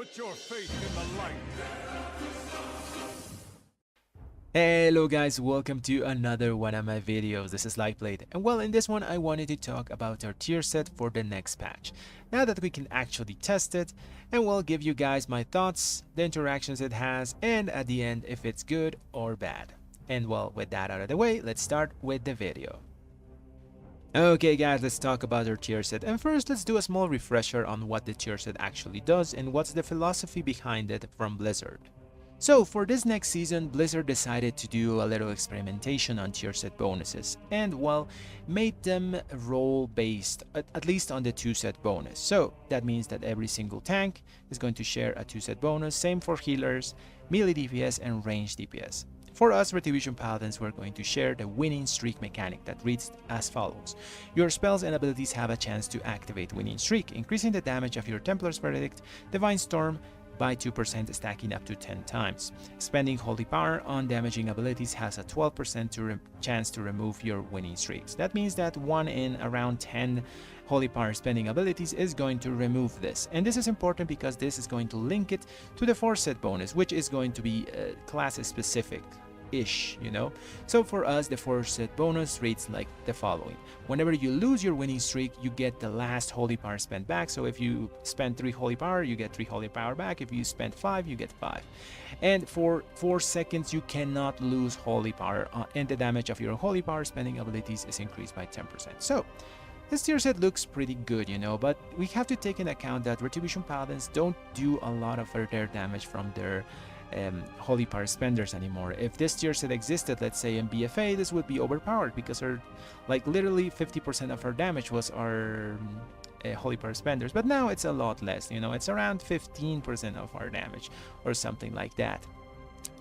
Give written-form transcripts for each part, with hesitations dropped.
Put your faith in the light. Hello guys, welcome to another one of my videos. This is Lightblade, and well, in this one I wanted to talk about our tier set for the next patch. Now that we can actually test it, and we'll give you guys my thoughts, the interactions it has, and at the end if it's good or bad. And well, with that out of the way, let's start with the video. Okay guys, let's talk about our tier set, and first let's do a small refresher on what the tier set actually does and what's the philosophy behind it from Blizzard. So for this next season, Blizzard decided to do a little experimentation on tier set bonuses and well, made them role based, at least on the 2-set bonus. So that means that every single tank is going to share a 2-set bonus, same for healers, melee DPS and range DPS. For us Retribution Paladins, we're going to share the winning streak mechanic that reads as follows. Your spells and abilities have a chance to activate winning streak, increasing the damage of your Templar's Verdict, Divine Storm by 2%, stacking up to 10 times. Spending Holy Power on damaging abilities has a 12% chance to remove your winning streaks. That means that 1 in around 10 Holy Power spending abilities is going to remove this. And this is important because this is going to link it to the 4-set bonus, which is going to be class specific. You know. So for us, the 4-set bonus reads like the following. Whenever you lose your winning streak, you get the last Holy Power spent back. So if you spend 3 Holy Power, you get 3 Holy Power back. If you spend 5, you get 5. And for 4 seconds, you cannot lose Holy Power, and the damage of your Holy Power spending abilities is increased by 10%. So this tier set looks pretty good, you know, but we have to take into account that Retribution Paladins don't do a lot of their damage from their Holy Power spenders anymore. If this tier set existed, let's say in BFA, this would be overpowered because our, like literally 50% of our damage was our Holy Power spenders, but now it's a lot less, you know, it's around 15% of our damage or something like that.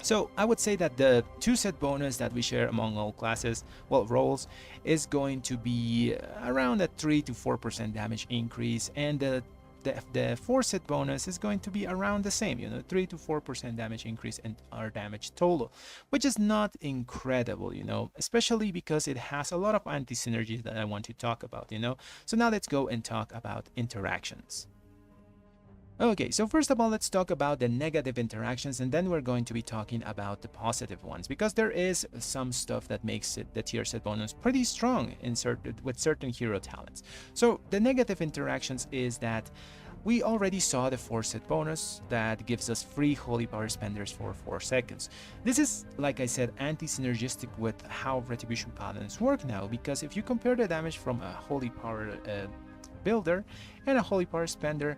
So I would say that the 2-set bonus that we share among all classes, well, roles, is going to be around a 3 to 4% damage increase, and the 4-set bonus is going to be around the same, you know, 3 to 4% damage increase in our damage total, which is not incredible, you know, especially because it has a lot of anti-synergies that I want to talk about, you know. So now let's go and talk about interactions. Okay, so first of all, let's talk about the negative interactions, and then we're going to be talking about the positive ones, because there is some stuff that makes it the tier set bonus pretty strong with certain hero talents. So the negative interactions is that we already saw the 4-set bonus that gives us free Holy Power spenders for 4 seconds. This is, like I said, anti-synergistic with how Retribution Paladins work now, because if you compare the damage from a Holy Power builder and a Holy Power spender,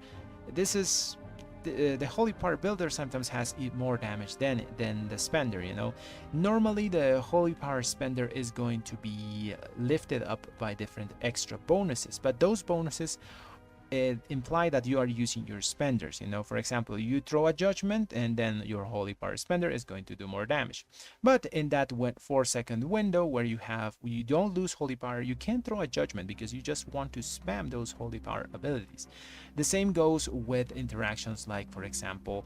this is the Holy Power builder sometimes has more damage than the spender, you know. Normally the Holy Power spender is going to be lifted up by different extra bonuses, but those bonuses imply that you are using your spenders, you know. For example, you throw a judgment and then your Holy Power spender is going to do more damage. But in that 4-second window where you don't lose Holy Power, you can't throw a judgment because you just want to spam those Holy Power abilities. The same goes with interactions like, for example,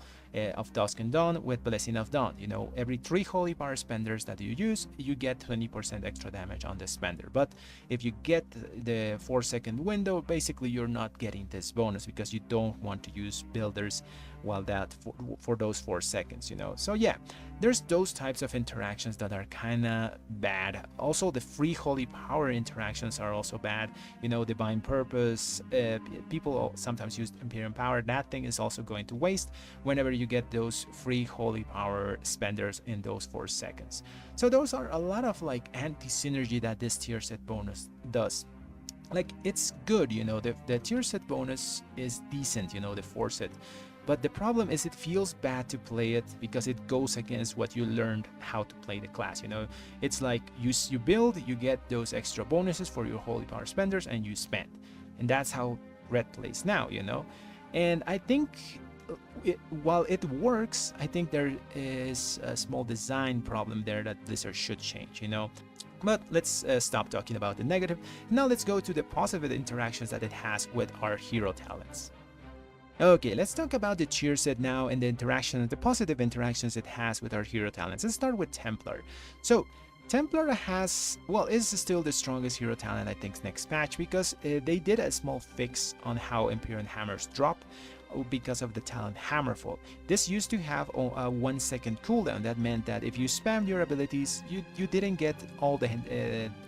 of Dusk and Dawn with Blessing of Dawn. You know, every 3 Holy Power spenders that you use, you get 20% extra damage on the spender. But if you get the 4-second window, basically you're not getting this bonus because you don't want to use builders while that for those 4 seconds, you know. So yeah, there's those types of interactions that are kind of bad. Also the free Holy Power interactions are also bad, you know. Divine Purpose, people sometimes use Imperium Power. That thing is also going to waste whenever you get those free Holy Power spenders in those 4 seconds. So those are a lot of like anti-synergy that this tier set bonus does. Like, it's good, you know, the tier set bonus is decent, you know, the 4-set. But the problem is it feels bad to play it because it goes against what you learned how to play the class, you know. It's like you build, you get those extra bonuses for your Holy Power spenders and you spend. And that's how Red plays now, you know. And I think while it works, I think there is a small design problem there that Blizzard should change, you know. But let's stop talking about the negative. Now let's go to the positive interactions that it has with our hero talents. Okay, let's talk about the tier set now and the positive interactions it has with our hero talents. Let's start with Templar. So Templar is still the strongest hero talent I think next patch, because they did a small fix on how Imperial Hammers drop. because of the talent Hammerfall. This used to have a 1 second cooldown. That meant that if you spammed your abilities, you didn't get all the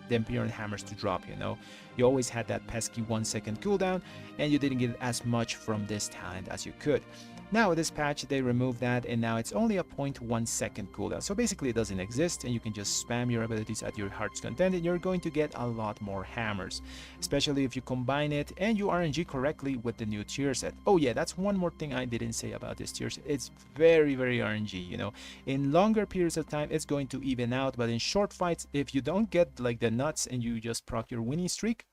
Empyrean hammers to drop, you know. You always had that pesky 1 second cooldown, and you didn't get as much from this talent as you could. Now with this patch they removed that, and now it's only a 0.1 second cooldown, so basically it doesn't exist, and you can just spam your abilities at your heart's content and you're going to get a lot more hammers, especially if you combine it and you RNG correctly with the new tier set. Oh yeah, that's one more thing I didn't say about this tier set. It's very RNG, you know. In longer periods of time it's going to even out, but in short fights, if you don't get like the nuts and you just proc your winning streak,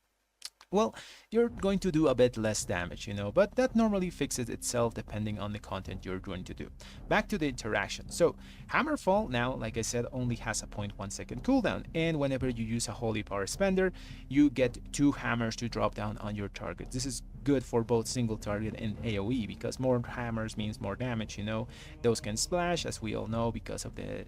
well, you're going to do a bit less damage, you know, but that normally fixes itself depending on the content you're going to do. Back to the interaction. So Hammerfall now, like I said, only has a 0.1 second cooldown, and whenever you use a holy power spender, you get 2 hammers to drop down on your target. This is good for both single target and AoE, because more hammers means more damage, you know. Those can splash, as we all know, because of the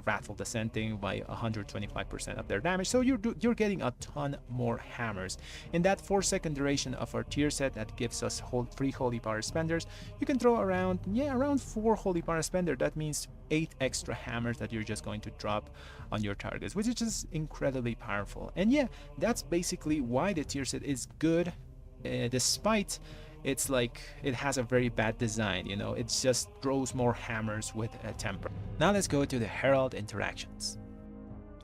Wrathful Descending by 125% of their damage, so you're getting a ton more hammers. In that 4-second duration of our tier set that gives us 3 holy power spenders, you can throw around 4 holy power spender. That means 8 extra hammers that you're just going to drop on your targets, which is just incredibly powerful. And yeah, that's basically why the tier set is good, despite it's like it has a very bad design, you know. It just throws more hammers with a temper. Now let's go to the Herald interactions.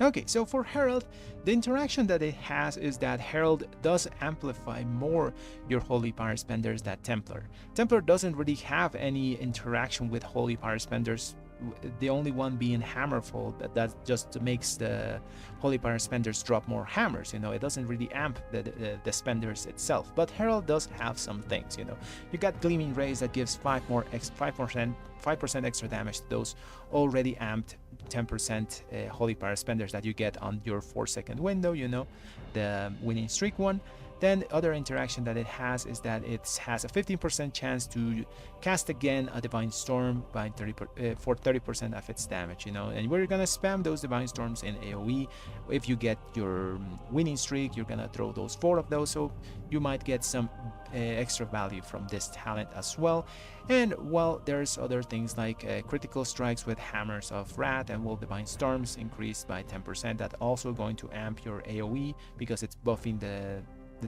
Okay, so for Herald, the interaction that it has is that Herald does amplify more your holy power spenders than Templar. Templar doesn't really have any interaction with holy power spenders, the only one being Hammerfall, that just makes the holy power spenders drop more hammers, you know. It doesn't really amp the spenders itself, but Herald does have some things, you know. You got Gleaming Rays that gives 5% extra damage to those already amped 10% holy power spenders that you get on your 4-second window, you know, the winning streak one. Then other interaction that it has is that it has a 15% chance to cast again a Divine Storm by for 30% of its damage, you know. And we're gonna spam those Divine Storms in AoE. If you get your winning streak, you're gonna throw those 4 of those, so you might get some extra value from this talent as well. And well, there's other things like critical strikes with Hammers of Wrath and will Divine Storms increased by 10%. That also going to amp your AoE because it's buffing the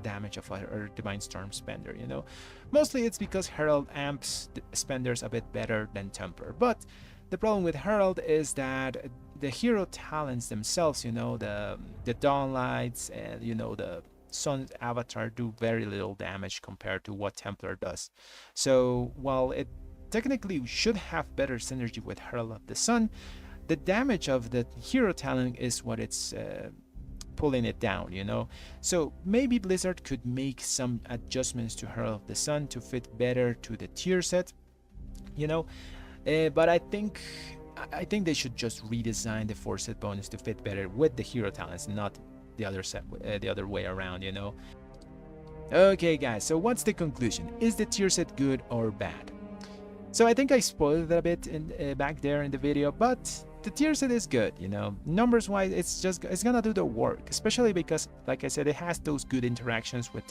damage of a Divine Storm spender, you know. Mostly it's because Herald amps spenders a bit better than Templar, but the problem with Herald is that the hero talents themselves, you know, the Dawnlights and, you know, the Sun's Avatar do very little damage compared to what Templar does. So while it technically should have better synergy with Herald of the Sun, the damage of the hero talent is what it's pulling it down, you know. So maybe Blizzard could make some adjustments to Herald of the Sun to fit better to the tier set, you know. But I think they should just redesign the 4-set bonus to fit better with the hero talents, not the other way around, you know. Okay guys, so what's the conclusion? Is the tier set good or bad? So I think I spoiled it a bit back there in the video, but the tier set is good, you know. Numbers wise, it's gonna do the work, especially because, like I said, it has those good interactions with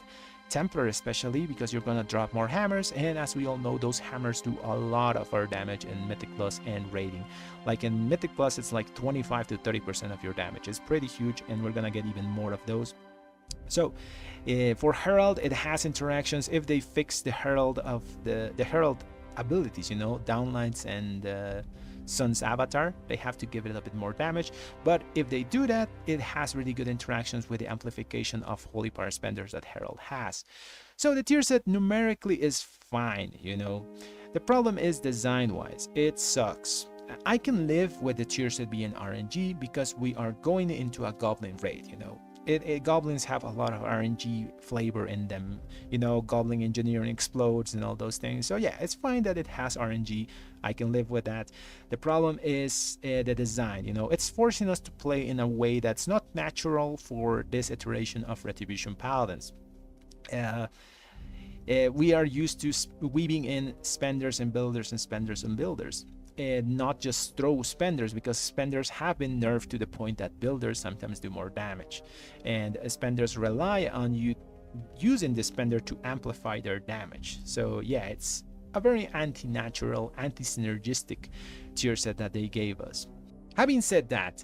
Templar, especially because you're gonna drop more hammers, and as we all know, those hammers do a lot of our damage in Mythic Plus and rating. Like in Mythic Plus, it's like 25 to 30% of your damage. It's pretty huge, and we're gonna get even more of those. So for Herald, it has interactions. If they fix the Herald of the Herald abilities, you know, Downlights and Sun's Avatar, they have to give it a bit more damage, but if they do that, it has really good interactions with the amplification of holy power spenders that Herald has. So the tier set numerically is fine, you know. The problem is design wise, it sucks. I can live with the tier set being RNG because we are going into a goblin raid, you know. Goblins have a lot of RNG flavor in them, you know. Goblin engineering explodes and all those things, so yeah, it's fine that it has RNG. I can live with that. The problem is the design, you know. It's forcing us to play in a way that's not natural for this iteration of Retribution Paladins. We are used to weaving in spenders and builders and spenders and builders, and not just throw spenders, because spenders have been nerfed to the point that builders sometimes do more damage, and spenders rely on you using the spender to amplify their damage. So yeah, it's a very anti-natural, anti-synergistic tier set that they gave us. Having said that,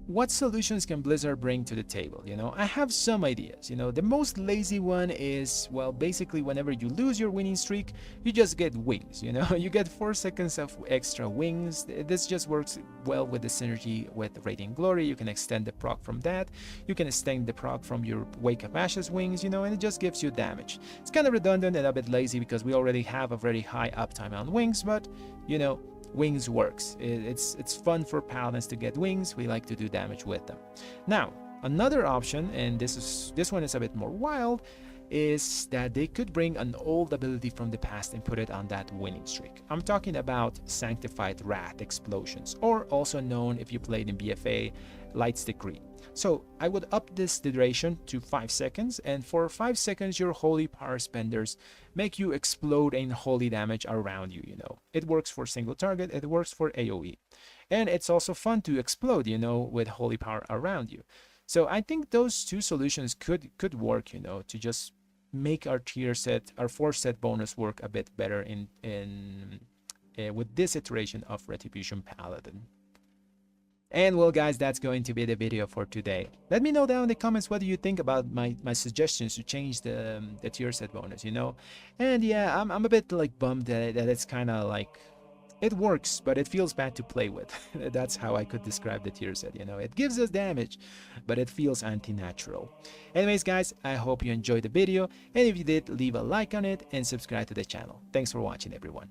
what solutions can Blizzard bring to the table? I have some ideas. The most lazy one is, well, basically whenever you lose your winning streak, you just get wings. You get 4 seconds of extra wings. This just works well with the synergy with Radiant Glory. You can extend the proc from that. You can extend the proc from your Wake of Ashes wings, and it just gives you damage. It's kind of redundant and a bit lazy because we already have a very high uptime on wings, but wings works. It's fun for paladins to get wings. We like to do damage with them. Now, another option, and this one is a bit more wild, is that they could bring an old ability from the past and put it on that winning streak. I'm talking about Sanctified Wrath Explosions, or also known, if you played in BFA, Light's Decree. So I would up this duration to 5 seconds, and for 5 seconds your holy power spenders make you explode in holy damage around you. It works for single target, it works for AoE, and it's also fun to explode with holy power around you. So I think those two solutions could work, to just make our tier set, our force set bonus work a bit better with this iteration of Retribution Paladin. And well guys, that's going to be the video for today. Let me know down in the comments what do you think about my suggestions to change the tier set bonus, And yeah, I'm a bit like bummed that it's kind of like, it works, but it feels bad to play with. That's how I could describe the tier set, It gives us damage, but it feels anti-natural. Anyways guys, I hope you enjoyed the video, and if you did, leave a like on it and subscribe to the channel. Thanks for watching everyone.